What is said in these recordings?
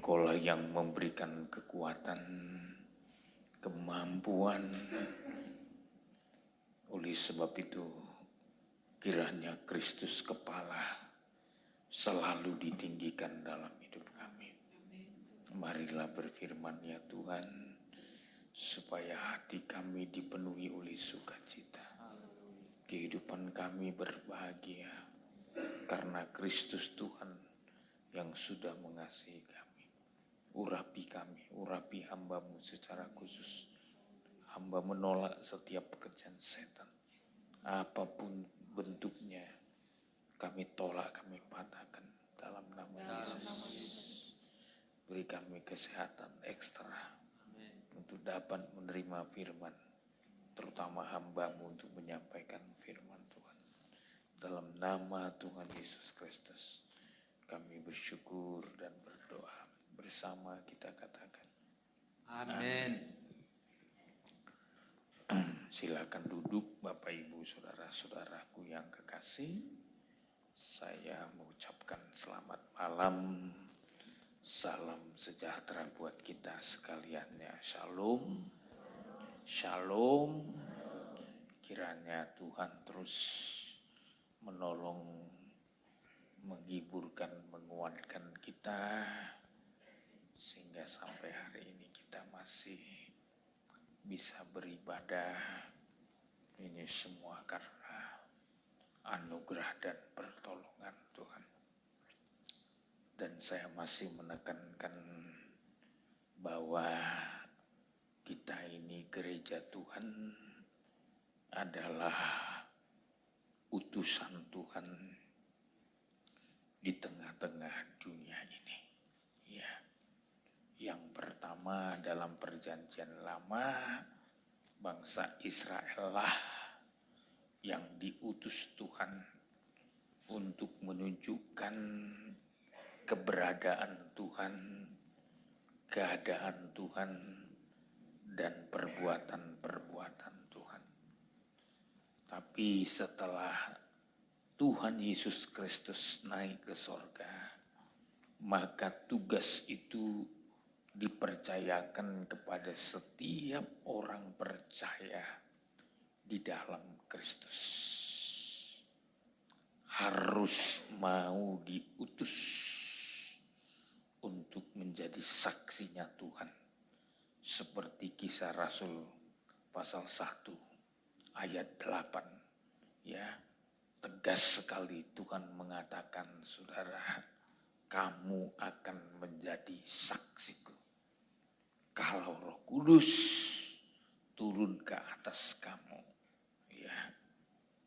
Engkaulah yang memberikan kekuatan, kemampuan. Oleh sebab itu, kiranya Kristus kepala selalu ditinggikan dalam hidup kami. Marilah berfirman ya Tuhan, supaya hati kami dipenuhi oleh sukacita. Kehidupan kami berbahagia, karena Kristus Tuhan yang sudah mengasihi kami. Urapi kami, urapi hamba-Mu secara khusus. Hamba menolak setiap pekerjaan setan. Apapun bentuknya, kami tolak, kami patahkan dalam nama Yesus. Beri kami kesehatan ekstra untuk dapat menerima firman, terutama hamba-Mu untuk menyampaikan firman Tuhan. Dalam nama Tuhan Yesus Kristus, kami bersyukur dan berdoa. Bersama kita katakan, amin. Silakan duduk Bapak Ibu Saudara-saudaraku yang kekasih. Saya mengucapkan selamat malam. Salam sejahtera buat kita sekalian ya. Shalom. Shalom. Kiranya Tuhan terus menolong, menghiburkan, menguatkan kita, sehingga sampai hari ini kita masih bisa beribadah. Ini semua karena anugerah dan pertolongan Tuhan. Dan saya masih menekankan bahwa kita ini gereja Tuhan adalah utusan Tuhan di tengah-tengah dunia ini. Ya. Yang pertama dalam perjanjian lama, bangsa Israel lah yang diutus Tuhan untuk menunjukkan keberadaan Tuhan, keadaan Tuhan, dan perbuatan-perbuatan Tuhan. Tapi setelah Tuhan Yesus Kristus naik ke sorga, maka tugas itu dipercayakan kepada setiap orang percaya di dalam Kristus. Harus mau diutus untuk menjadi saksinya Tuhan. Seperti Kisah Rasul pasal 1 ayat 8. Ya, tegas sekali Tuhan mengatakan, saudara, kamu akan menjadi saksiku kalau Roh Kudus turun ke atas kamu. Ya.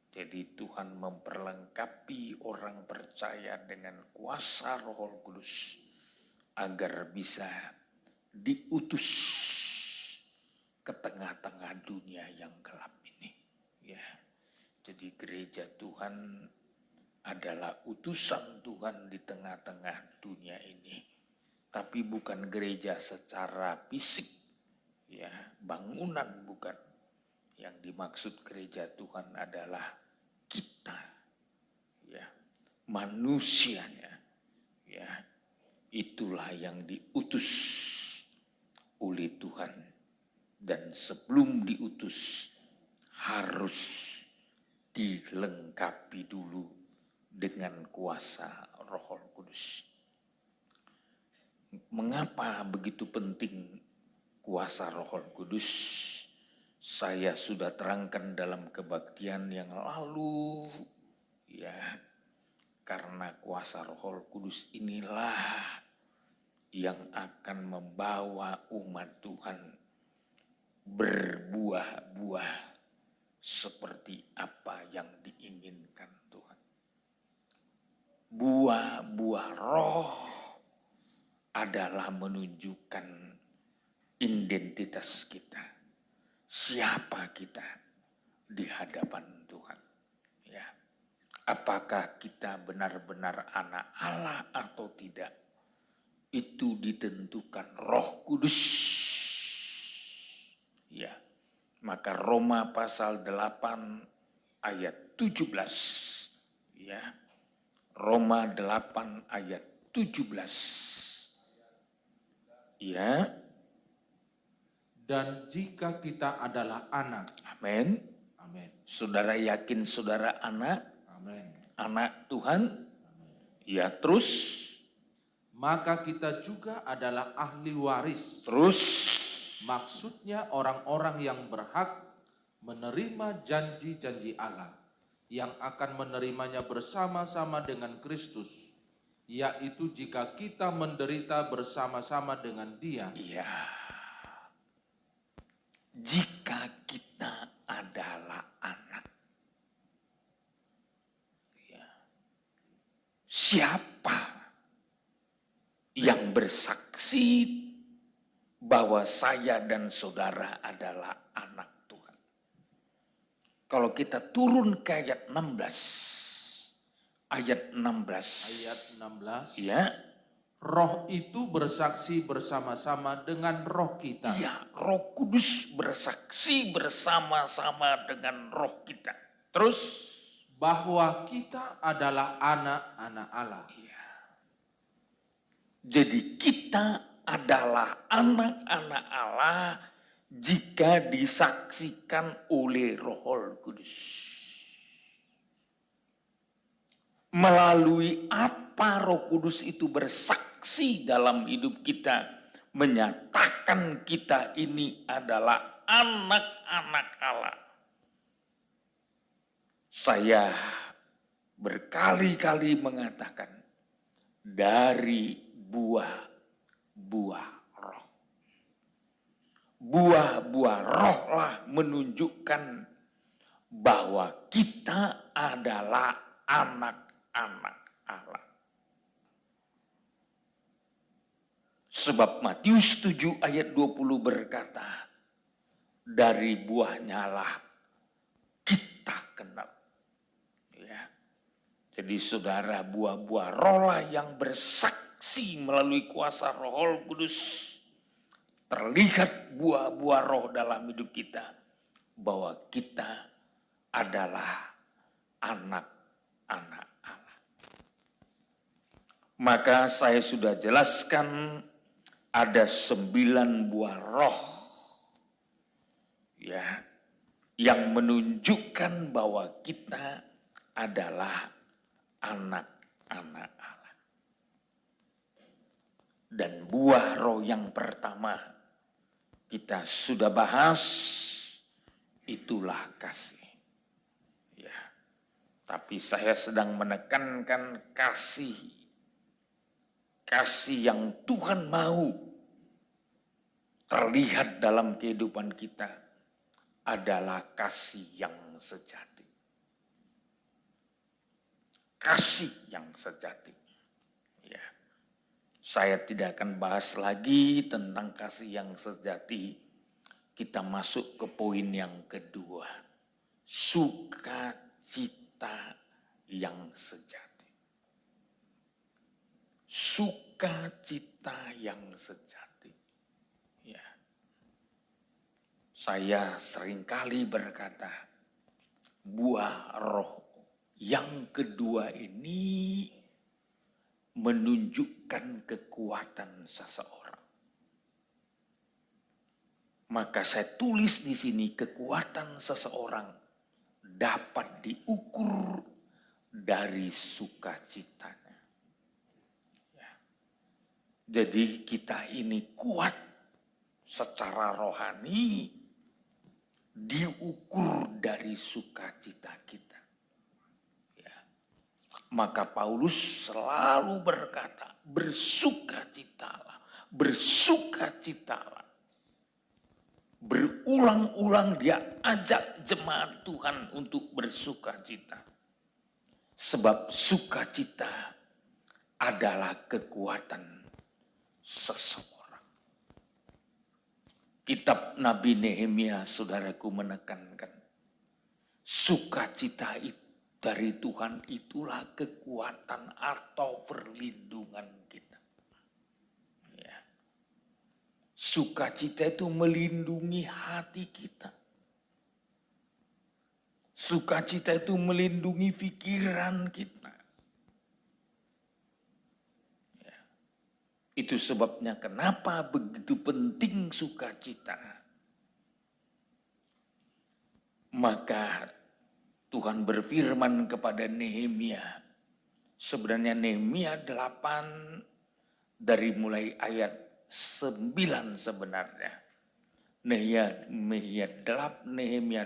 Jadi Tuhan memperlengkapi orang percaya dengan kuasa Roh Kudus agar bisa diutus ke tengah-tengah dunia yang gelap ini. Ya. Jadi gereja Tuhan adalah utusan Tuhan di tengah-tengah dunia ini. Tapi bukan gereja secara fisik, ya, bangunan bukan. Yang dimaksud gereja Tuhan adalah kita, ya, manusianya, ya, itulah yang diutus oleh Tuhan. Dan sebelum diutus harus dilengkapi dulu dengan kuasa Roh Kudus. Mengapa begitu penting kuasa Roh Kudus? Saya sudah terangkan dalam kebaktian yang lalu, ya, karena kuasa Roh Kudus inilah yang akan membawa umat Tuhan berbuah-buah seperti apa yang diinginkan Tuhan. Buah-buah Roh adalah menunjukkan identitas kita. Siapa kita di hadapan Tuhan. Ya. Apakah kita benar-benar anak Allah atau tidak? Itu ditentukan Roh Kudus. Ya. Maka Roma pasal 8 ayat 17. Ya. Roma 8 ayat 17. Ya. Dan jika kita adalah anak. Amin. Amin. Saudara yakin saudara anak? Amin. Anak Tuhan? Ya, terus? Maka kita juga adalah ahli waris. Terus? Maksudnya orang-orang yang berhak menerima janji-janji Allah, yang akan menerimanya bersama-sama dengan Kristus, yaitu jika kita menderita bersama-sama dengan Dia. Iya. Jika kita adalah anak. Ya. Siapa yang bersaksi bahwa saya dan saudara adalah anak Tuhan? Kalau kita turun ke ayat 16. Ayat 16. Ya. Roh itu bersaksi bersama-sama dengan roh kita. Ya, Roh Kudus bersaksi bersama-sama dengan roh kita. Terus? Bahwa kita adalah anak-anak Allah. Ya. Jadi kita adalah anak-anak Allah jika disaksikan oleh Roh Kudus. Melalui apa Roh Kudus itu bersaksi dalam hidup kita, menyatakan kita ini adalah anak-anak Allah. Saya berkali-kali mengatakan dari buah-buah roh. Buah-buah roh lah menunjukkan bahwa kita adalah anak-anak Allah. Sebab Matius 7 ayat 20 berkata, dari buahnya lah kita kenal. Ya. Jadi saudara, buah-buah roh lah yang bersaksi melalui kuasa Roh Kudus. Terlihat buah-buah roh dalam hidup kita bahwa kita adalah anak-anak Allah. Maka saya sudah jelaskan ada 9 buah roh ya yang menunjukkan bahwa kita adalah anak-anak Allah. Dan buah roh yang pertama kita sudah bahas, itulah kasih. Ya. Tapi saya sedang menekankan kasih. Kasih yang Tuhan mau terlihat dalam kehidupan kita adalah kasih yang sejati. Kasih yang sejati. Ya. Saya tidak akan bahas lagi tentang kasih yang sejati. Kita masuk ke poin yang kedua. Sukacita yang sejati. Sukacita yang sejati. Ya. Saya seringkali berkata, buah roh yang kedua ini menunjukkan kekuatan seseorang. Maka saya tulis di sini, kekuatan seseorang dapat diukur dari sukacitanya. Ya. Jadi kita ini kuat secara rohani diukur dari sukacita kita. Maka Paulus selalu berkata, bersukacitalah, bersukacitalah. Berulang-ulang dia ajak jemaat Tuhan untuk bersukacita. Sebab sukacita adalah kekuatan seseorang. Kitab Nabi Nehemia, saudaraku, menekankan sukacita itu dari Tuhan itulah kekuatan atau perlindungan kita. Ya. Sukacita itu melindungi hati kita. Sukacita itu melindungi pikiran kita. Ya. Itu sebabnya kenapa begitu penting sukacita. Maka Tuhan berfirman kepada Nehemia. Sebenarnya Nehemia 8 dari mulai ayat 9 sebenarnya. Nehemia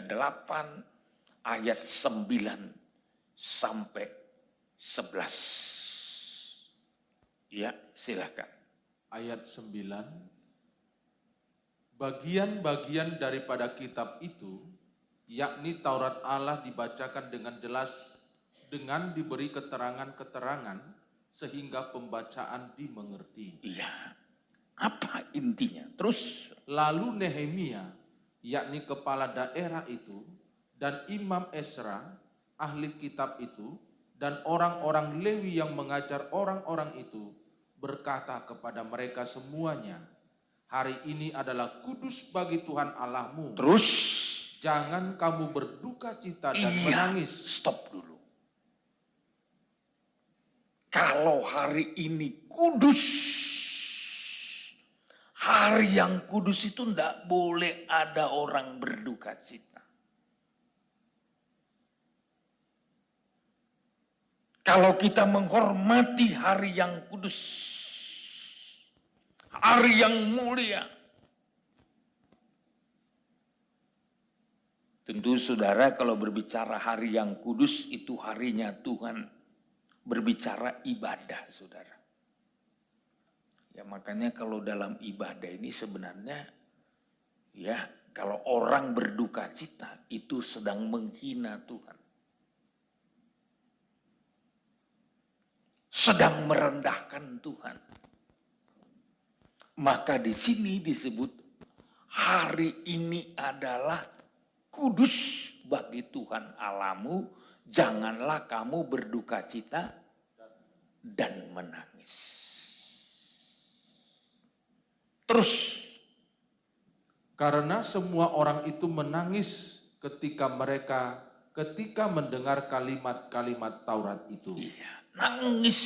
8 ayat 9 sampai 11. Ya, silakan. Ayat 9. Bagian-bagian daripada kitab itu, yakni Taurat Allah dibacakan dengan jelas, dengan diberi keterangan-keterangan, sehingga pembacaan dimengerti. Iya, apa intinya? Terus, Lalu Nehemia, yakni kepala daerah itu, dan Imam Esra, ahli kitab itu, dan orang-orang Lewi yang mengajar orang-orang itu, berkata kepada mereka semuanya, hari ini adalah kudus bagi Tuhan Allahmu. terus, Jangan kamu berduka cita dan iya, menangis. stop dulu. Kalau hari ini kudus, hari yang kudus itu tidak boleh ada orang berduka cita. Kalau kita menghormati hari yang kudus, hari yang mulia, tentu saudara kalau berbicara hari yang kudus itu harinya Tuhan berbicara ibadah saudara. Ya makanya kalau dalam ibadah ini sebenarnya ya kalau orang berduka cita itu sedang menghina Tuhan. Sedang merendahkan Tuhan. Maka di sini disebut hari ini adalah kudus bagi Tuhan Allahmu, janganlah kamu berduka cita dan menangis. Terus, Karena semua orang itu menangis ketika mendengar kalimat-kalimat Taurat itu. iya, nangis.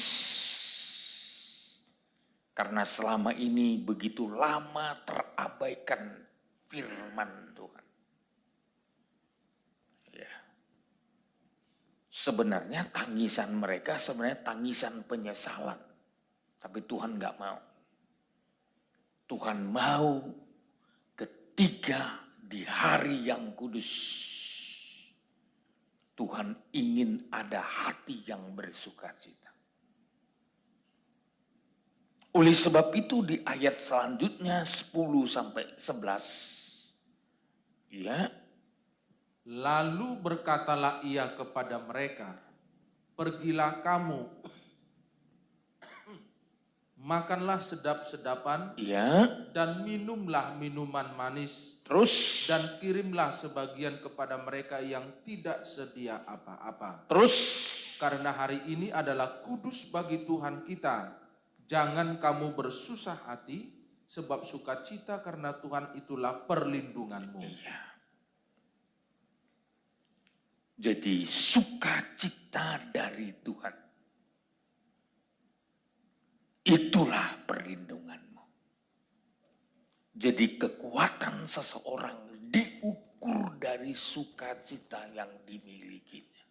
Karena selama ini begitu lama terabaikan firman Tuhan. Ya. Sebenarnya tangisan mereka sebenarnya tangisan penyesalan. Tapi Tuhan gak mau. Tuhan mau ketika di hari yang kudus. Tuhan ingin ada hati yang bersukacita. Oleh sebab itu di ayat selanjutnya 10 sampai 11. Ya. Lalu berkatalah ia kepada mereka, pergilah kamu, makanlah sedap-sedapan, Ya. dan minumlah minuman manis, Terus. dan kirimlah sebagian kepada mereka yang tidak sedia apa-apa. Terus. Karena hari ini adalah kudus bagi Tuhan kita. Jangan kamu bersusah hati, sebab sukacita karena Tuhan itulah perlindunganmu. Iya. Jadi sukacita dari Tuhan. Itulah perlindunganmu. Jadi kekuatan seseorang diukur dari sukacita yang dimilikinya.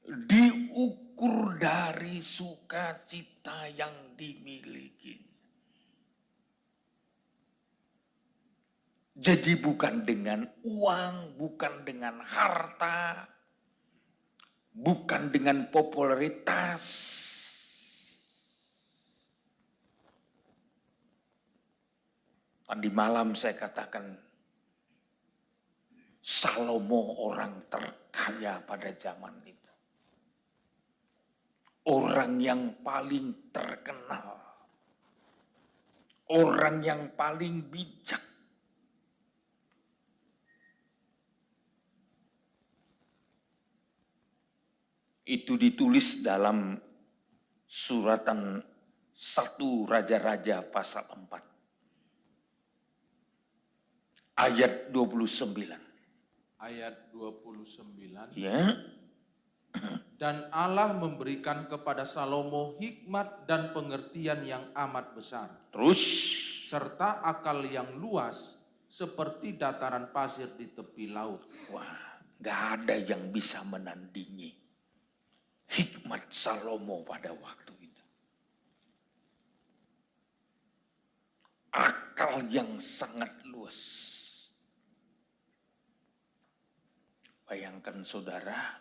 Diukur dari sukacita yang dimiliki. Jadi bukan dengan uang, bukan dengan harta, bukan dengan popularitas. Tadi malam saya katakan, Salomo orang terkaya pada zaman itu. Orang yang paling terkenal. Orang yang paling bijak. Itu ditulis dalam suratan 1 Raja-Raja pasal 4. Ayat 29. Ayat 29. Ya. Dan Allah memberikan kepada Salomo hikmat dan pengertian yang amat besar, Terus, serta akal yang luas seperti dataran pasir di tepi laut. wah, gak ada yang bisa menandingi hikmat Salomo pada waktu itu. Akal yang sangat luas. Bayangkan saudara,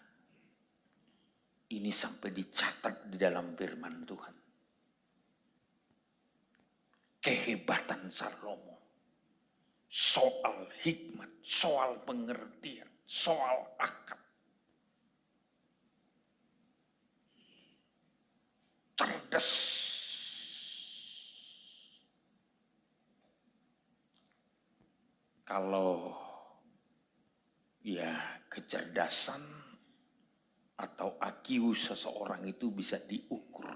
ini sampai dicatat di dalam firman Tuhan. Kehebatan Salomo. Soal hikmat, soal pengertian, soal akal. Cerdas. Kalau ya kecerdasan atau IQ seseorang itu bisa diukur.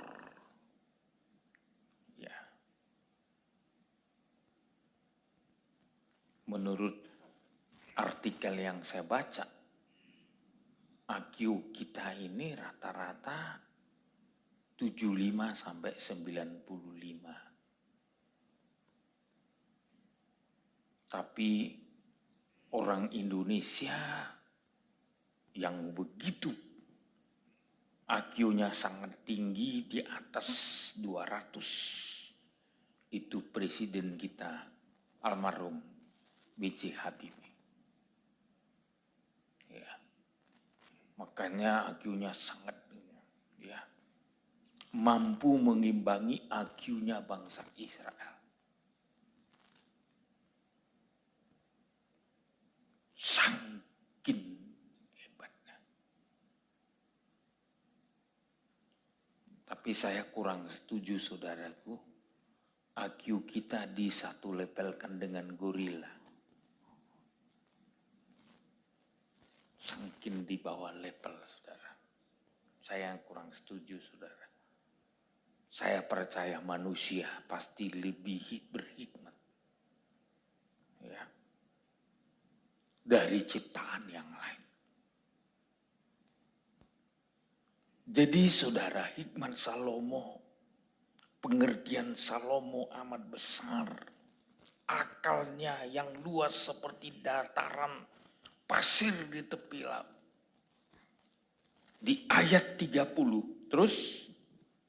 Ya. Menurut artikel yang saya baca, IQ kita ini rata-rata 75 sampai 95. Tapi orang Indonesia yang begitu IQ-nya sangat tinggi di atas 200. Itu presiden kita almarhum B.J. Habibie. Ya. Makanya IQ-nya sangat ya, mampu mengimbangi IQ-nya bangsa Israel. Sangkin hebatnya. Tapi saya kurang setuju saudaraku, IQ kita di satu levelkan dengan gorila. Sangkin di bawah level saudara. Saya yang kurang setuju saudara. Saya percaya manusia pasti lebih berhikmat. Ya. Dari ciptaan yang lain. Jadi saudara, hikmat Salomo, pengertian Salomo amat besar. Akalnya yang luas seperti dataran pasir di tepi laut. Di ayat 30, terus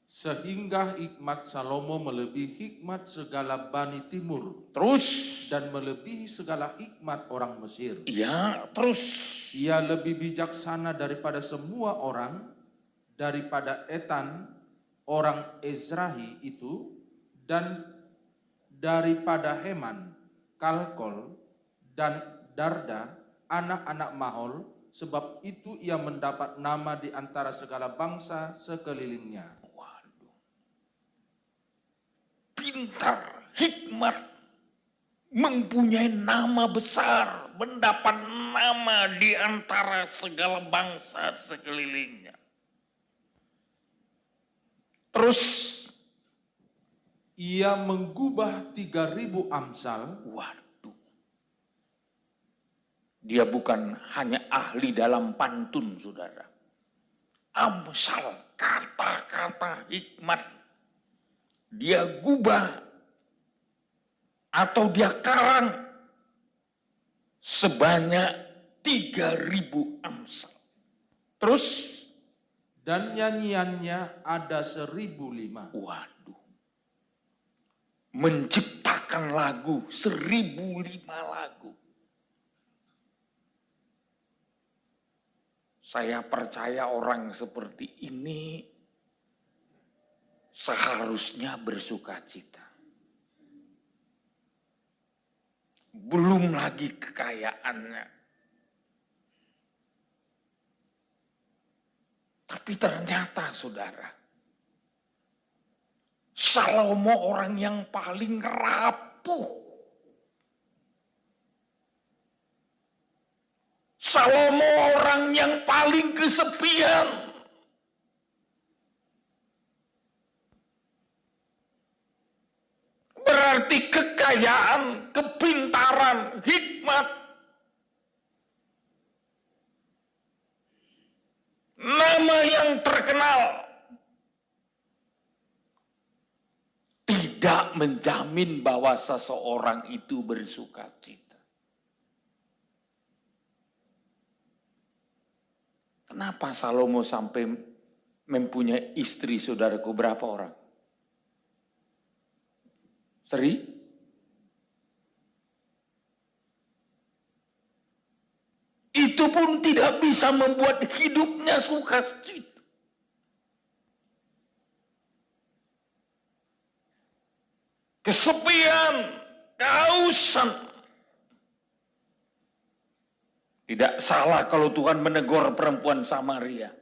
Sehingga hikmat Salomo melebihi hikmat segala Bani Timur terus dan melebihi segala hikmat orang Mesir. ya terus Ia lebih bijaksana daripada semua orang, daripada Etan orang Ezrahi itu, dan daripada Heman, Kalkol, dan Darda, anak-anak Mahol, sebab itu ia mendapat nama di antara segala bangsa sekelilingnya. waduh, pintar, hikmat, mempunyai nama besar, mendapat nama di antara segala bangsa sekelilingnya. Terus Ia menggubah 3.000 amsal, waduh, dia bukan hanya ahli dalam pantun saudara. Amsal, kata-kata hikmat, dia gubah atau dia karang sebanyak 3.000 amsal. Terus, dan nyanyiannya ada 1.005. waduh, menciptakan lagu 1.005 lagu. Saya percaya orang seperti ini seharusnya bersuka cita. Belum lagi kekayaannya. Tapi ternyata saudara, Salomo orang yang paling rapuh. Salomo orang yang paling kesepian. Berarti kekayaan, kepintaran, hikmat. Namun yang terkenal tidak menjamin bahwa seseorang itu bersukacita. Kenapa Salomo sampai mempunyai istri, saudaraku, berapa orang? 1,000? Itu pun tidak bisa membuat hidupnya sukacita. Kesepian, kehausan. Tidak salah kalau Tuhan menegur perempuan Samaria.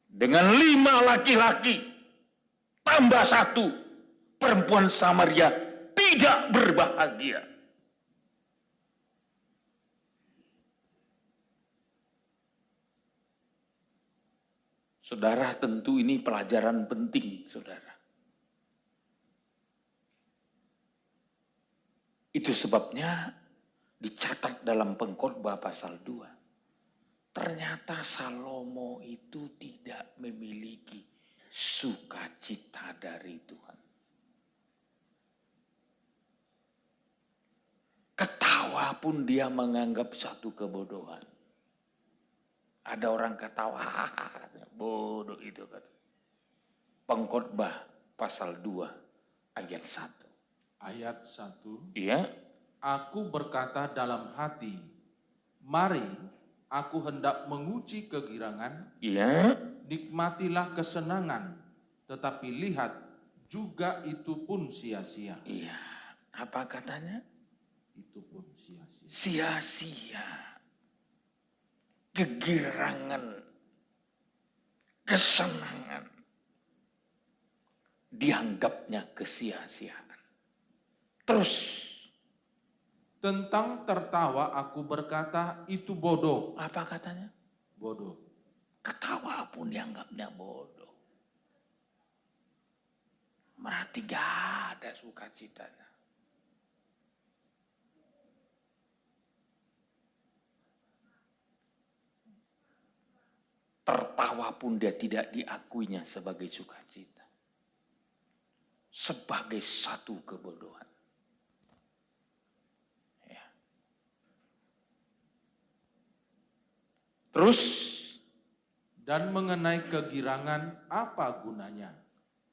Dengan 5 laki-laki, tambah 1, perempuan Samaria tidak berbahagia. Saudara, tentu ini pelajaran penting, saudara. Itu sebabnya dicatat dalam Pengkhotbah pasal 2. Ternyata Salomo itu tidak memiliki sukacita dari Tuhan. Ketawa pun dia menganggap satu kebodohan. Ada orang ketawa, bodoh itu kata. Pengkhotbah pasal 2 ayat 1. Ayat 1. Iya. Aku berkata dalam hati, mari aku hendak menguji kegirangan. Iya. Nikmatilah kesenangan, tetapi lihat juga itu pun sia-sia. Iya. Apa katanya? Itu pun sia-sia. Sia-sia. Kegirangan, kesenangan, dianggapnya kesia-siaan. Terus, tentang tertawa aku berkata itu bodoh. apa katanya? Bodoh. Ketawa pun dianggapnya bodoh. Berarti gak ada sukacitanya. Tertawa pun dia tidak diakuinya sebagai sukacita. Sebagai satu kebodohan. Ya. Terus, dan mengenai kegirangan apa gunanya?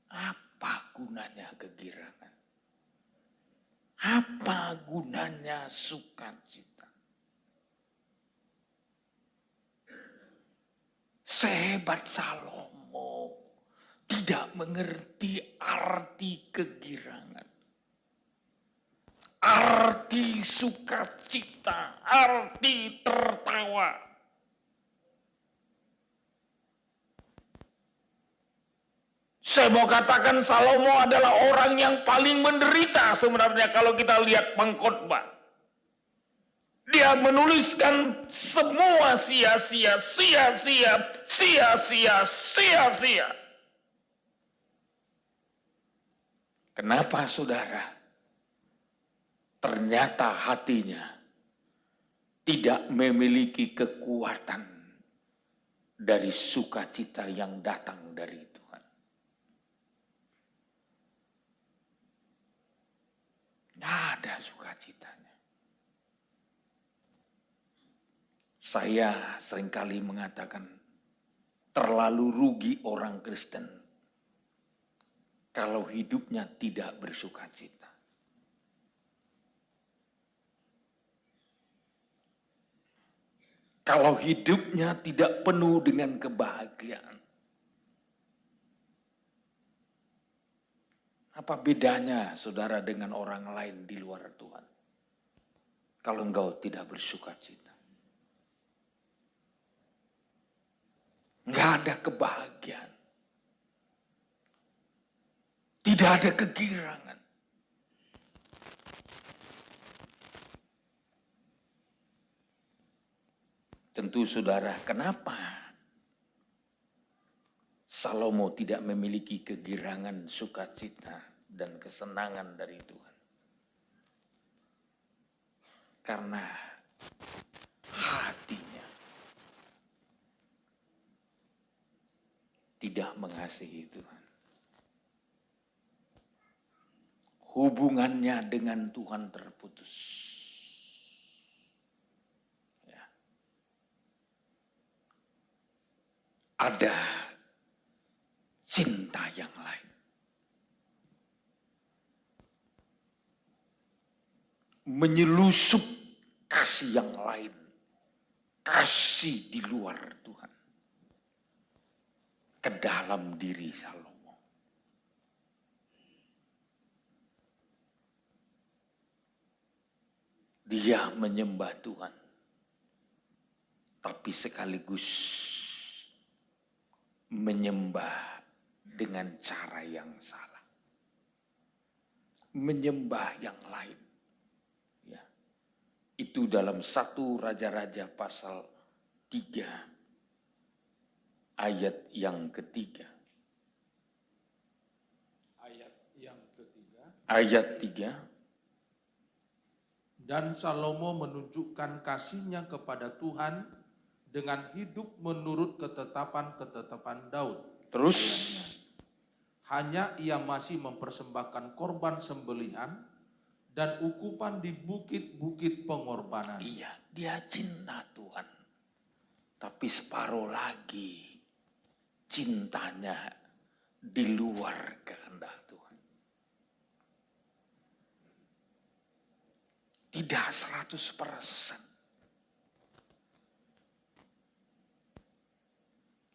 apa gunanya kegirangan? Apa gunanya sukacita? Sehebat Salomo tidak mengerti arti kegirangan, arti sukacita, arti tertawa. Saya mau katakan Salomo adalah orang yang paling menderita sebenarnya kalau kita lihat Pengkhotbah. Dia menuliskan semua sia-sia, sia-sia, sia-sia, sia-sia. Kenapa, saudara? Ternyata hatinya tidak memiliki kekuatan dari sukacita yang datang dari Tuhan. Tidak ada sukacitanya. Saya seringkali mengatakan terlalu rugi orang Kristen kalau hidupnya tidak bersukacita. Kalau hidupnya tidak penuh dengan kebahagiaan. Apa bedanya saudara dengan orang lain di luar Tuhan? Kalau engkau tidak bersukacita. Enggak ada kebahagiaan. Tidak ada kegirangan. Tentu saudara, kenapa Salomo tidak memiliki kegirangan, sukacita, dan kesenangan dari Tuhan? Karena hatinya tidak mengasihi Tuhan. Hubungannya dengan Tuhan terputus. Ya. Ada cinta yang lain. Menyelusup kasih yang lain. Kasih di luar Tuhan. Ke dalam diri Salomo. Dia menyembah Tuhan. Tapi sekaligus menyembah dengan cara yang salah. Menyembah yang lain. Ya. Itu dalam 1 Raja-Raja pasal 3 ayat yang ketiga. Ayat 3. Dan Salomo menunjukkan kasihnya kepada Tuhan dengan hidup menurut ketetapan-ketetapan Daud. Terus hanya ia masih mempersembahkan korban sembelihan dan ukupan di bukit-bukit pengorbanan. iya, dia cinta Tuhan. Tapi separuh lagi cintanya di luar kehendak Tuhan. Tidak 100%.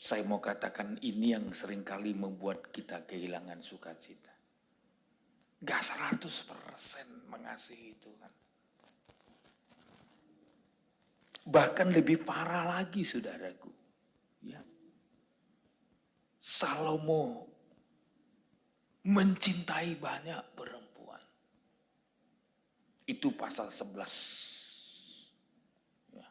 Saya mau katakan ini yang seringkali membuat kita kehilangan sukacita. Gak 100% mengasihi Tuhan. Bahkan lebih parah lagi saudaraku. Ya. Salomo mencintai banyak perempuan. Itu pasal 11. Ya.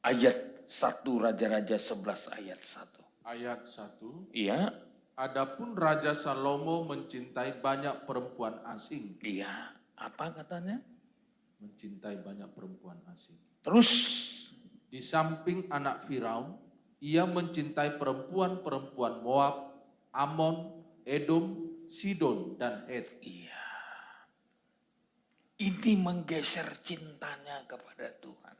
Ayat 1 Raja-Raja 11 ayat 1. Ayat 1. Iya. Adapun Raja Salomo mencintai banyak perempuan asing. Iya. Apa katanya? Mencintai banyak perempuan asing. Terus. Di samping anak Firaun, ia mencintai perempuan-perempuan Moab, Amon, Edom, Sidon, dan Het. Iya. Ini menggeser cintanya kepada Tuhan.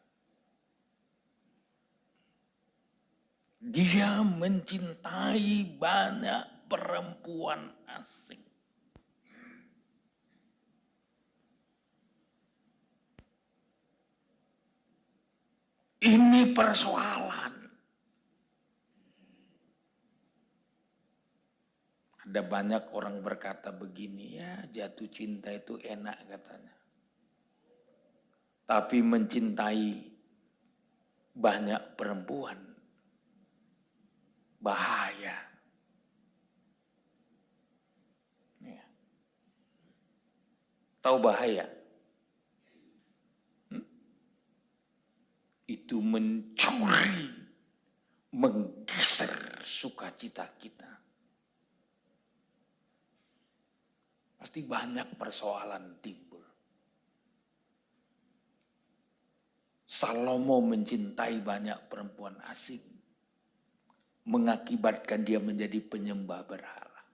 Dia mencintai banyak perempuan asing. Ini persoalan. Ada banyak orang berkata begini, ya jatuh cinta itu enak katanya. Tapi mencintai banyak perempuan bahaya. Ya. Tahu bahaya? Itu mencuri, menggeser sukacita kita. Pasti banyak persoalan timbul. Salomo mencintai banyak perempuan asing. Mengakibatkan dia menjadi penyembah berhala.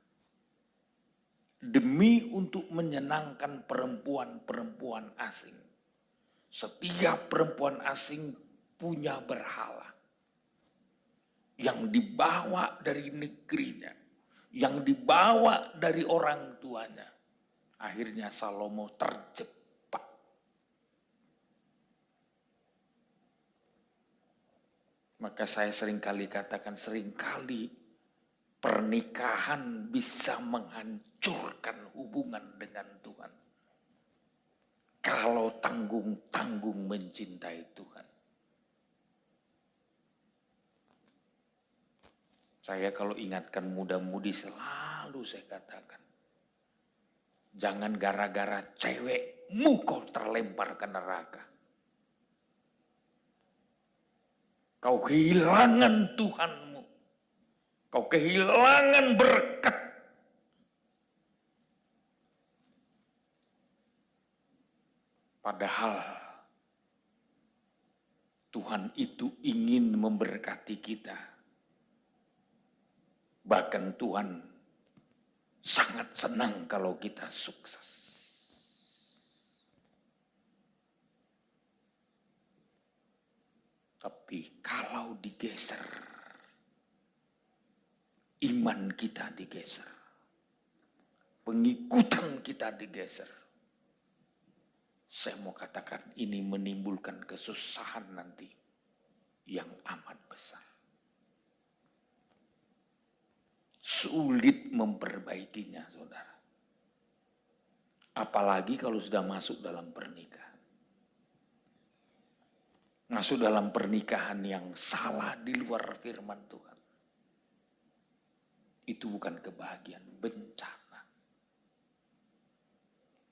Demi untuk menyenangkan perempuan-perempuan asing. Setiap perempuan asing punya berhala. Yang dibawa dari negerinya. Yang dibawa dari orang tuanya. Akhirnya Salomo terjebak. Maka saya seringkali katakan, seringkali pernikahan bisa menghancurkan hubungan dengan Tuhan. Kalau tanggung-tanggung mencintai Tuhan. Saya kalau ingatkan muda-mudi selalu saya katakan. Jangan gara-gara cewekmu kau terlempar ke neraka. Kau kehilangan Tuhanmu. Kau kehilangan berkat. Padahal Tuhan itu ingin memberkati kita Bahkan Tuhan sangat senang kalau kita sukses. Tapi kalau digeser, iman kita digeser, pengikutan kita digeser, saya mau katakan ini menimbulkan kesusahan nanti yang amat besar. Sulit memperbaikinya, saudara. Apalagi kalau sudah masuk dalam pernikahan. Masuk dalam pernikahan yang salah di luar firman Tuhan. Itu bukan kebahagiaan, bencana.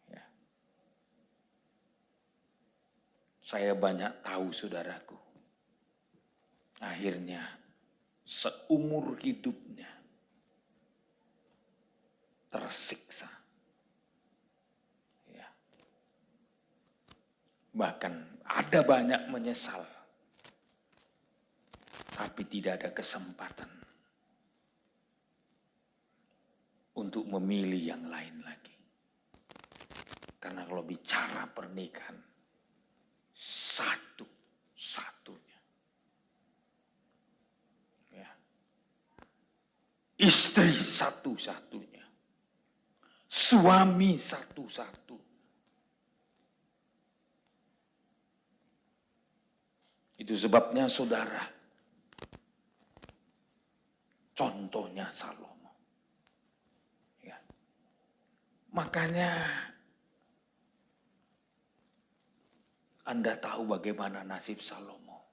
Ya. Saya banyak tahu saudaraku. Akhirnya seumur hidupnya tersiksa. Ya. Bahkan ada banyak menyesal. Tapi tidak ada kesempatan untuk memilih yang lain lagi. Karena kalau bicara pernikahan, satu-satunya. Ya. Istri satu-satunya. Suami satu-satu. Itu sebabnya saudara, contohnya Salomo. Ya. Makanya Anda tahu bagaimana nasib Salomo.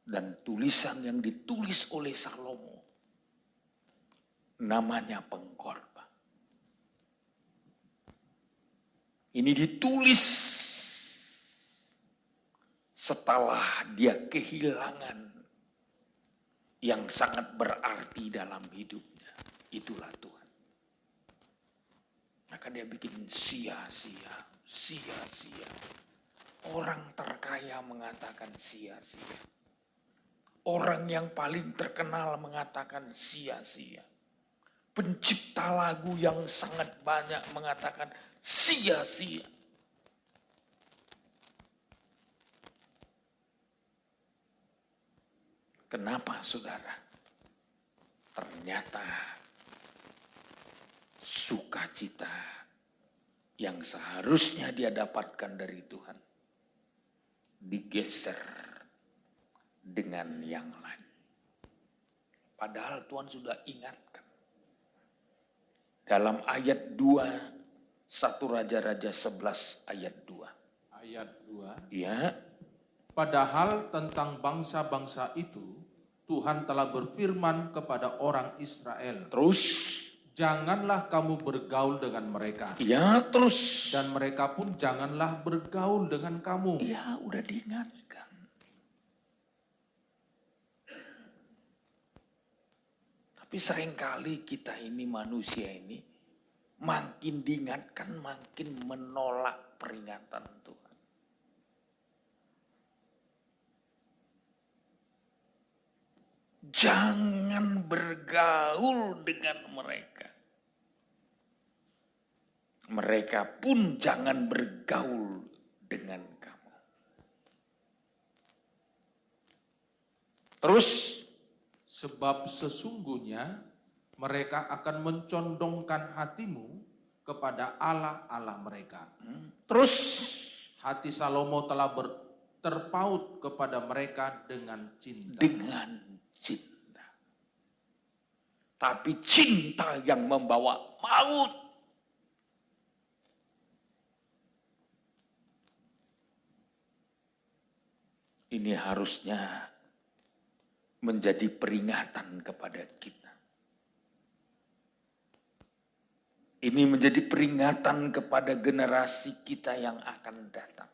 Dan tulisan yang ditulis oleh Salomo namanya pengkhotbah. Ini ditulis setelah dia kehilangan yang sangat berarti dalam hidupnya. Itulah Tuhan. Maka dia bikin sia-sia, sia-sia. Orang terkaya mengatakan sia-sia. Orang yang paling terkenal mengatakan sia-sia. Pencipta lagu yang sangat banyak mengatakan sia-sia. Kenapa, saudara? Ternyata sukacita yang seharusnya dia dapatkan dari Tuhan digeser dengan yang lain. Padahal Tuhan sudah ingatkan. Dalam ayat 2, 1 Raja-Raja 11 ayat 2. Ayat 2. Ya. Padahal tentang bangsa-bangsa itu, Tuhan telah berfirman kepada orang Israel. Terus. Janganlah kamu bergaul dengan mereka. Ya, terus. Dan mereka pun janganlah bergaul dengan kamu. Ya, udah diingatkan. Tapi seringkali kita ini manusia ini makin diingatkan makin menolak peringatan Tuhan. Jangan bergaul dengan mereka. Mereka pun jangan bergaul dengan kamu. Terus, sebab sesungguhnya mereka akan mencondongkan hatimu kepada Allah-Allah mereka. Terus, hati Salomo telah terpaut kepada mereka dengan cinta. Dengan cinta. Tapi cinta yang membawa maut. Ini harusnya menjadi peringatan kepada kita. Ini menjadi peringatan kepada generasi kita yang akan datang.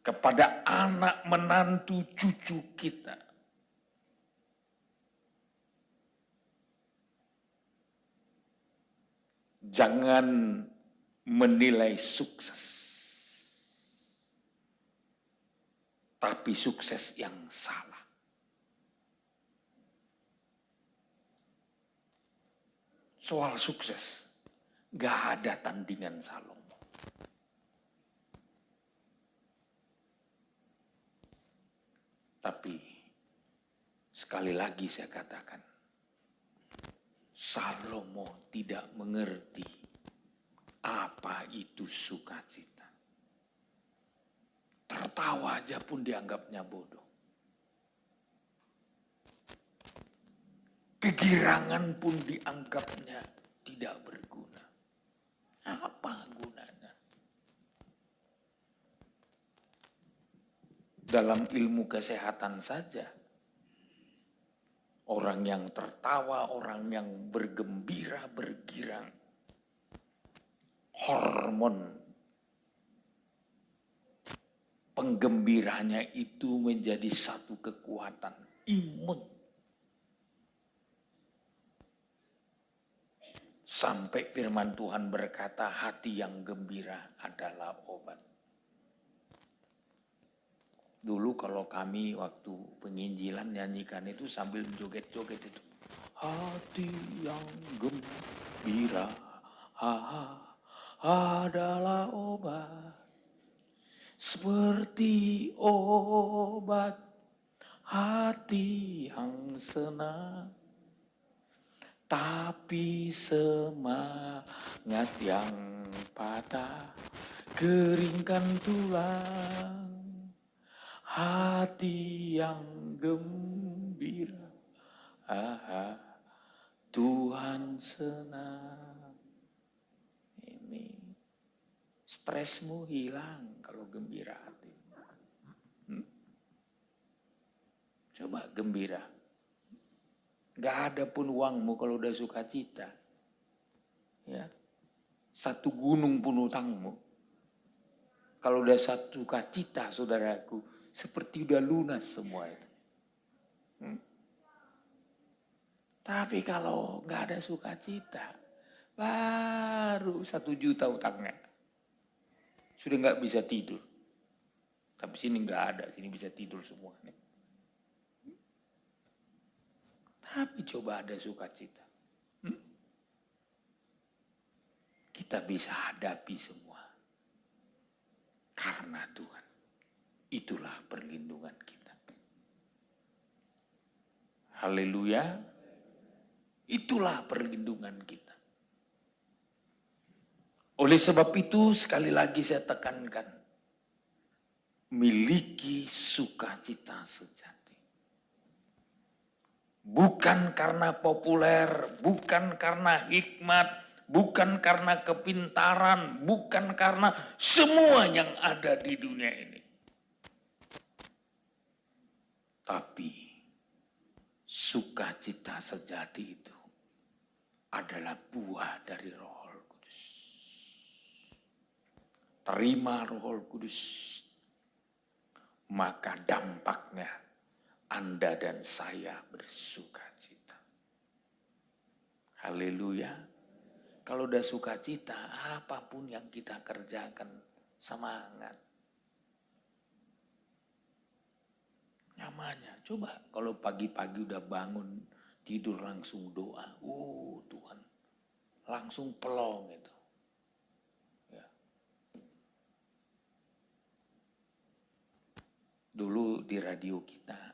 Kepada anak menantu cucu kita. Jangan menilai sukses tapi sukses yang salah. Soal sukses, gak ada tandingan Salomo. Tapi sekali lagi saya katakan, Salomo tidak mengerti apa itu sukacita. Tertawa aja pun dianggapnya bodoh. Kegirangan pun dianggapnya tidak berguna. Apa gunanya? Dalam ilmu kesehatan saja, orang yang tertawa, orang yang bergembira, bergirang, hormon penggembiranya itu menjadi satu kekuatan imun. Sampai firman Tuhan berkata, hati yang gembira adalah obat. Dulu kalau kami waktu penginjilan nyanyikan itu sambil joget-joget itu. Hati yang gembira adalah obat. Seperti obat hati yang senang. Tapi semangat yang patah keringkan tulang. Hati yang gembira, Tuhan senang. Ini stresmu hilang kalau gembira hati. Coba gembira. Gak ada pun uangmu kalau udah sukacita. Ya. Satu gunung pun utangmu. Kalau udah satu sukacita, saudaraku, seperti udah lunas semua itu. Tapi kalau gak ada sukacita, baru 1 juta utangnya. Sudah gak bisa tidur. Tapi sini gak ada, sini bisa tidur semua. Tapi coba ada sukacita. Kita bisa hadapi semua. Karena Tuhan. Itulah perlindungan kita. Haleluya. Itulah perlindungan kita. Oleh sebab itu sekali lagi saya tekankan. Miliki sukacita sejati. Bukan karena populer, bukan karena hikmat, bukan karena kepintaran, bukan karena semua yang ada di dunia ini. Tapi sukacita sejati itu adalah buah dari Roh Kudus. Terima Roh Kudus, maka dampaknya Anda dan saya bersukacita. Haleluya. Kalau udah sukacita, apapun yang kita kerjakan semangat. Namanya, coba kalau pagi-pagi udah bangun, tidur langsung doa. Oh Tuhan, langsung pelong itu. Ya. Dulu di radio kita,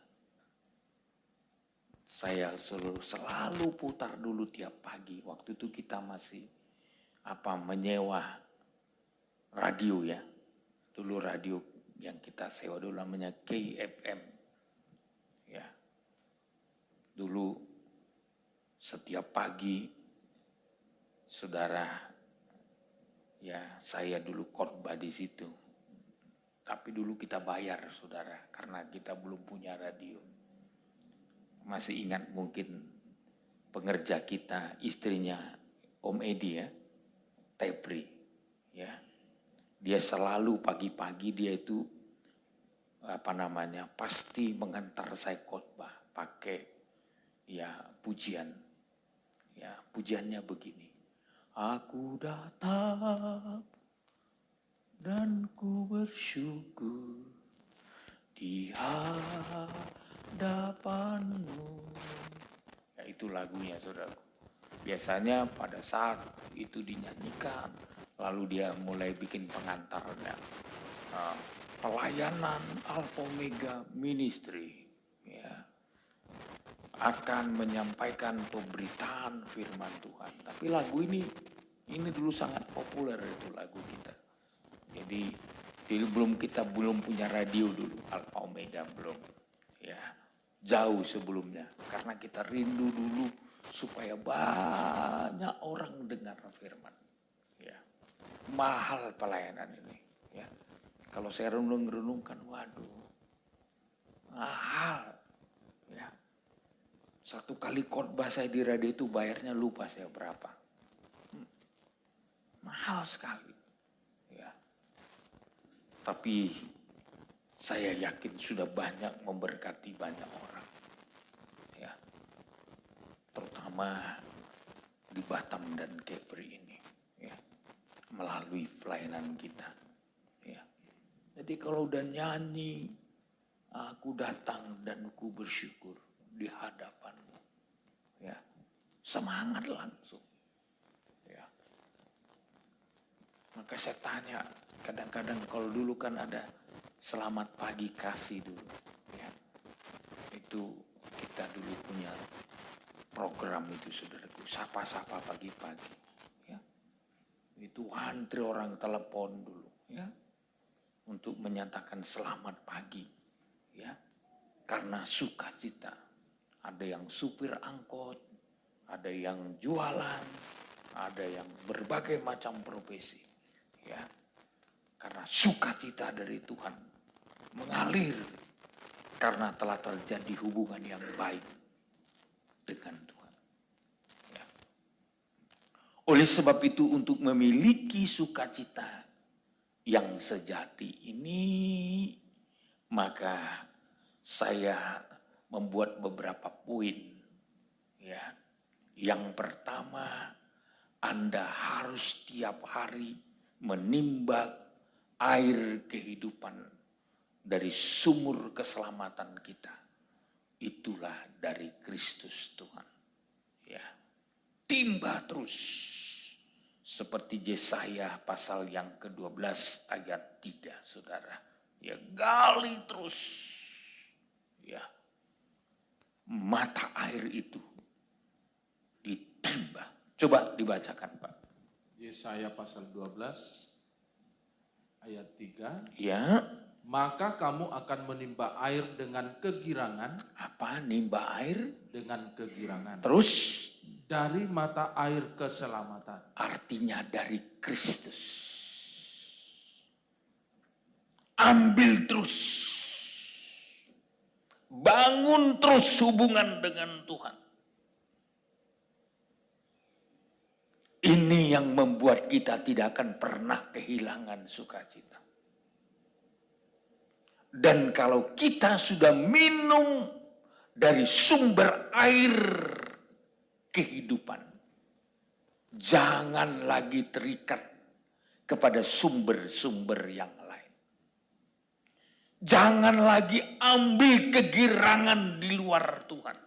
saya selalu putar dulu tiap pagi. Waktu itu kita masih menyewa radio ya. Dulu radio yang kita sewa dulu namanya KFM. Ya. Dulu setiap pagi saudara, ya saya dulu khotbah di situ. Tapi dulu kita bayar saudara karena kita belum punya radio. Masih ingat mungkin pengerja kita, istrinya Om Edi ya, Tepri ya. Dia selalu pagi-pagi dia itu pasti mengantar saya khotbah pakai ya pujian. Ya, pujiannya begini. Aku datang dan ku bersyukur di hadapanmu. Ya, itu lagunya, saudara. Biasanya pada saat itu dinyanyikan, lalu dia mulai bikin pengantarnya. Pelayanan Alpha Omega Ministry, ya, akan menyampaikan pemberitaan firman Tuhan. Tapi lagu ini dulu sangat populer, itu lagu kita. Jadi kita belum punya radio dulu, Alpha Omega belum. Ya, jauh sebelumnya. Karena kita rindu dulu supaya banyak orang dengar firman. Ya, mahal pelayanan ini. Ya, kalau saya renung-renungkan, waduh, mahal. Ya, satu kali khotbah saya di radio itu bayarnya lupa saya berapa. Mahal sekali. Ya. Tapi saya yakin sudah banyak memberkati banyak orang. Ya. Terutama di Batam dan Kepri ini. Ya. Melalui pelayanan kita. Ya. Jadi kalau udah nyanyi, aku datang dan ku bersyukur di hadapanmu. Ya. Semangat langsung. Ya. Maka saya tanya, kadang-kadang kalau dulu kan ada selamat pagi kasih dulu. Ya. Itu kita dulu punya program itu, saudaraku, sapa-sapa pagi-pagi. Ya. Itu antri orang telepon dulu, ya, untuk menyatakan selamat pagi. Ya. Karena sukacita. Ada yang supir angkot, ada yang jualan, ada yang berbagai macam profesi. Ya, karena sukacita dari Tuhan mengalir karena telah terjadi hubungan yang baik dengan Tuhan. Ya. Oleh sebab itu, untuk memiliki sukacita yang sejati ini, maka saya membuat beberapa poin. Ya, yang pertama, Anda harus tiap hari menimba air kehidupan dari sumur keselamatan kita. Itulah dari Kristus Tuhan. Ya. Timba terus. Seperti Yesaya pasal yang ke-12 ayat 3, saudara. Ya, gali terus. Ya. Mata air itu ditimba. Coba dibacakan, Pak. Yesaya pasal 12 ayat 3. Ya. Maka kamu akan menimba air dengan kegirangan. Apa nimba air? Dengan kegirangan. Terus? Dari mata air keselamatan. Artinya dari Kristus. Ambil terus. Bangun terus hubungan dengan Tuhan. Ini yang membuat kita tidak akan pernah kehilangan sukacita. Dan kalau kita sudah minum dari sumber air kehidupan, jangan lagi terikat kepada sumber-sumber yang lain. Jangan lagi ambil kegirangan di luar Tuhan.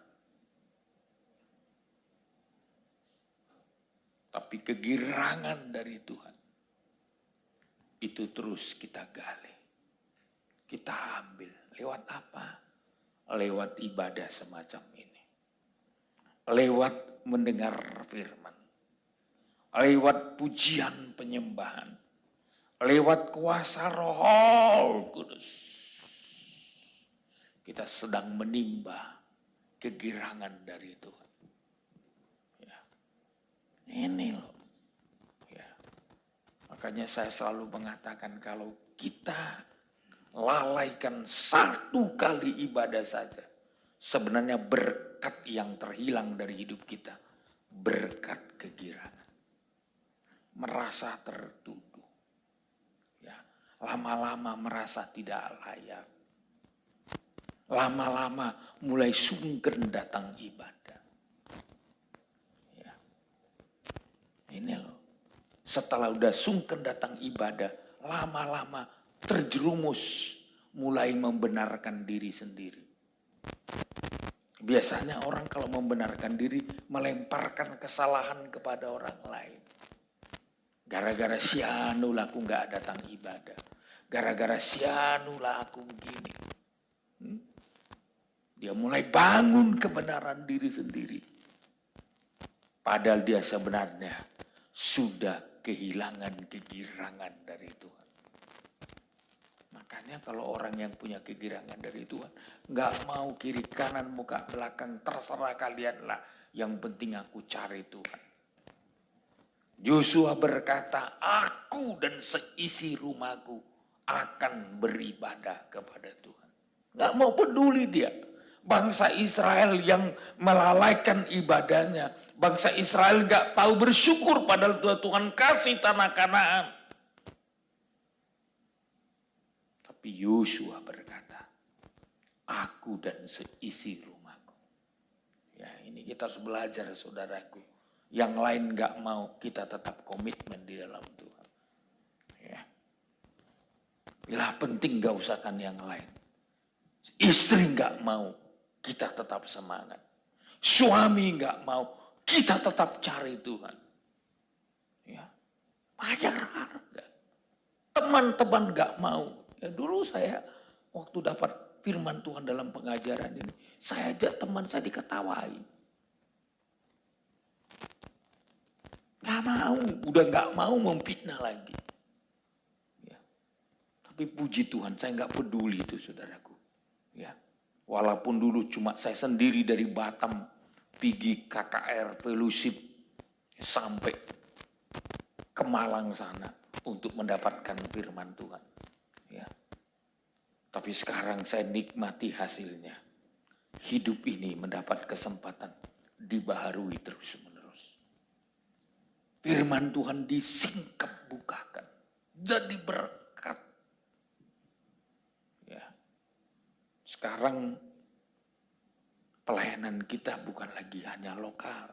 Tapi kegirangan dari Tuhan itu terus kita gali. Kita ambil. Lewat apa? Lewat ibadah semacam ini. Lewat mendengar firman. Lewat pujian penyembahan. Lewat kuasa Roh Kudus. Kita sedang menimba kegirangan dari Tuhan. Ini loh. Ya. Makanya saya selalu mengatakan kalau kita lalaikan satu kali ibadah saja, sebenarnya berkat yang terhilang dari hidup kita, berkat kegirangan. Merasa tertuduh. Ya. Lama-lama merasa tidak layak. Lama-lama mulai sungkan datang ibadah. Ini loh, setelah udah sungkan datang ibadah, lama-lama terjerumus mulai membenarkan diri sendiri. Biasanya orang kalau membenarkan diri melemparkan kesalahan kepada orang lain. Gara-gara si anu lah aku gak datang ibadah. Gara-gara si anu lah aku begini. Dia mulai bangun kebenaran diri sendiri. Padahal dia sebenarnya sudah kehilangan kegirangan dari Tuhan. Makanya kalau orang yang punya kegirangan dari Tuhan, nggak mau kiri kanan muka belakang, terserah kalian lah. Yang penting aku cari Tuhan. Yosua berkata, aku dan seisi rumahku akan beribadah kepada Tuhan. Nggak mau peduli dia. Bangsa Israel yang melalaikan ibadahnya. Bangsa Israel nggak tahu bersyukur padahal Tuhan kasih tanah Kanaan. Tapi Yosua berkata, aku dan seisi rumahku. Ya, ini kita harus belajar saudaraku. Yang lain nggak mau, kita tetap komitmen di dalam Tuhan. Ya. Bila penting nggak usahkan yang lain. Istri nggak mau, kita tetap semangat. Suami nggak mau, kita tetap cari Tuhan. Ya, bayar harga. Teman-teman nggak mau. Ya, dulu saya waktu dapat firman Tuhan dalam pengajaran ini, saya ajak teman saya diketawain. Nggak mau, udah nggak mau memfitnah lagi. Ya. Tapi puji Tuhan, saya nggak peduli itu saudaraku. Ya. Walaupun dulu cuma saya sendiri dari Batam pergi KKR Fellowship sampai ke Malang sana untuk mendapatkan firman Tuhan. Ya. Tapi sekarang saya nikmati hasilnya. Hidup ini mendapat kesempatan dibaharui terus-menerus. Firman Tuhan disingkap bukakan, jadi berkat. Ya. Sekarang pelayanan kita bukan lagi hanya lokal.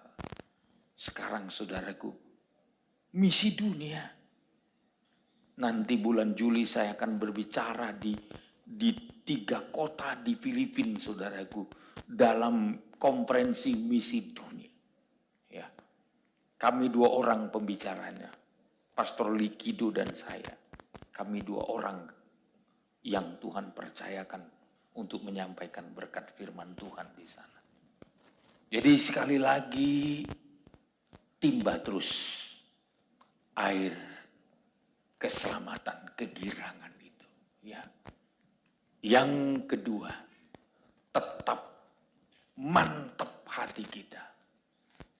Sekarang saudaraku, misi dunia. Nanti bulan Juli saya akan berbicara di 3 kota di Filipina saudaraku. Dalam konferensi misi dunia. Ya. Kami 2 orang pembicaranya. Pastor Likido dan saya. Kami 2 orang yang Tuhan percayakan untuk menyampaikan berkat firman Tuhan di sana. Jadi sekali lagi timba terus air keselamatan, kegirangan itu. Ya. Yang kedua, tetap mantap hati kita.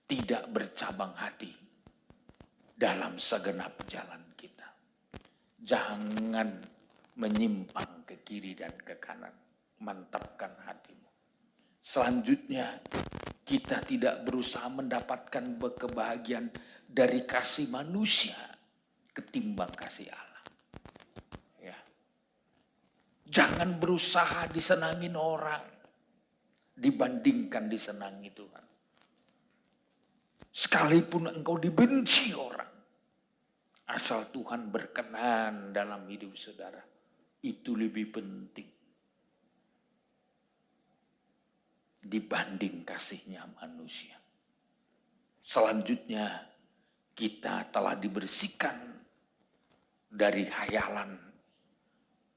Tidak bercabang hati dalam segenap jalan kita. Jangan menyimpang ke kiri dan ke kanan. Mantapkan hatimu. Selanjutnya, kita tidak berusaha mendapatkan kebahagiaan dari kasih manusia ketimbang kasih Allah. Ya. Jangan berusaha disenangin orang dibandingkan disenangi Tuhan. Sekalipun engkau dibenci orang, asal Tuhan berkenan dalam hidup saudara, itu lebih penting dibanding kasihnya manusia. Selanjutnya, kita telah dibersihkan dari khayalan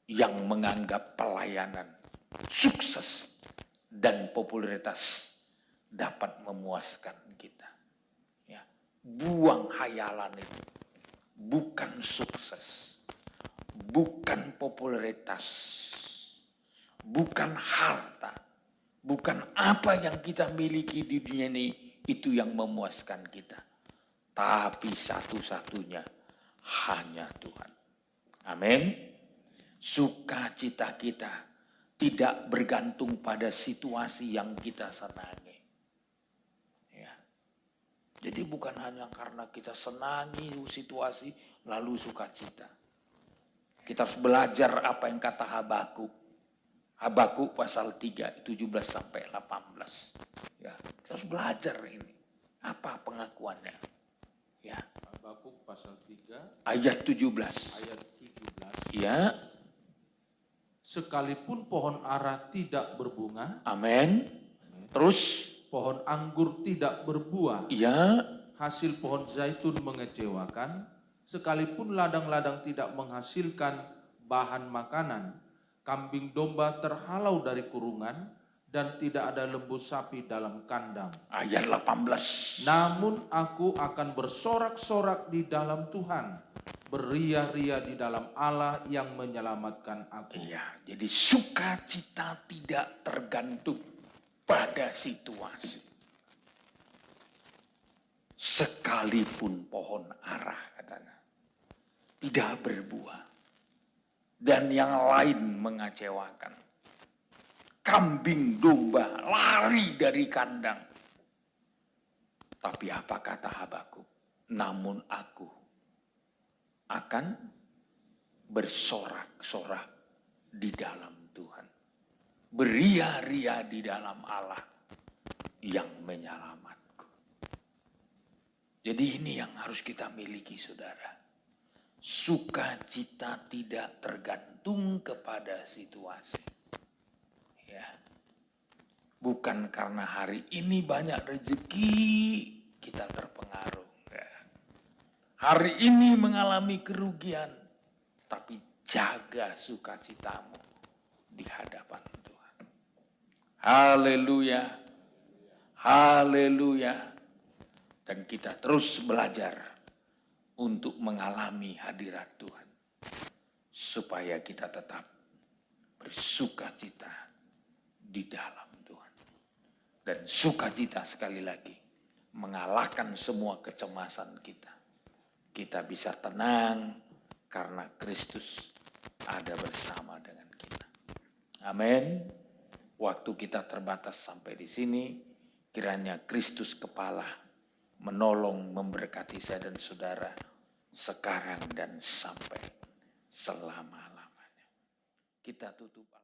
yang menganggap pelayanan, sukses, dan popularitas dapat memuaskan kita. Ya. Buang khayalan itu. Bukan sukses, bukan popularitas, bukan harta, bukan apa yang kita miliki di dunia ini itu yang memuaskan kita. Tapi satu-satunya hanya Tuhan. Amin. Sukacita kita tidak bergantung pada situasi yang kita senangi. Ya. Jadi bukan hanya karena kita senangi situasi lalu sukacita. Kita harus belajar apa yang kata Habakuk. Habakuk pasal 3, 17 sampai 18. Ya, kita harus belajar ini. Apa pengakuannya? Ya. Habakuk pasal 3 ayat 17. ayat 17. Ya. sekalipun pohon ara tidak berbunga, Amin. Terus, pohon anggur tidak berbuah, ya, hasil pohon zaitun mengecewakan, sekalipun ladang-ladang tidak menghasilkan bahan makanan, kambing domba terhalau dari kurungan, dan tidak ada lembu sapi dalam kandang. ayat 18. Namun aku akan bersorak-sorak di dalam Tuhan, beria-ria di dalam Allah yang menyelamatkan aku. Iya, jadi sukacita tidak tergantung pada situasi. Sekalipun pohon ara, katanya, tidak berbuah, dan yang lain mengecewakan, kambing domba lari dari kandang. Tapi apa kata Habakuk? Namun aku akan bersorak-sorak di dalam Tuhan, beria-ria di dalam Allah yang menyelamatku. Jadi ini yang harus kita miliki, saudara. Sukacita tidak tergantung kepada situasi. Ya. Bukan karena hari ini banyak rezeki kita terpengaruh. Ya. Hari ini mengalami kerugian, tapi jaga sukacitamu di hadapan Tuhan. Haleluya. Haleluya. Dan kita terus belajar untuk mengalami hadirat Tuhan, supaya kita tetap bersukacita di dalam Tuhan. Dan sukacita, sekali lagi, mengalahkan semua kecemasan kita. Kita bisa tenang karena Kristus ada bersama dengan kita. Amin. Waktu kita terbatas sampai di sini. Kiranya Kristus kepala menolong, memberkati saya dan saudara sekarang dan sampai selama-lamanya. Kita tutup.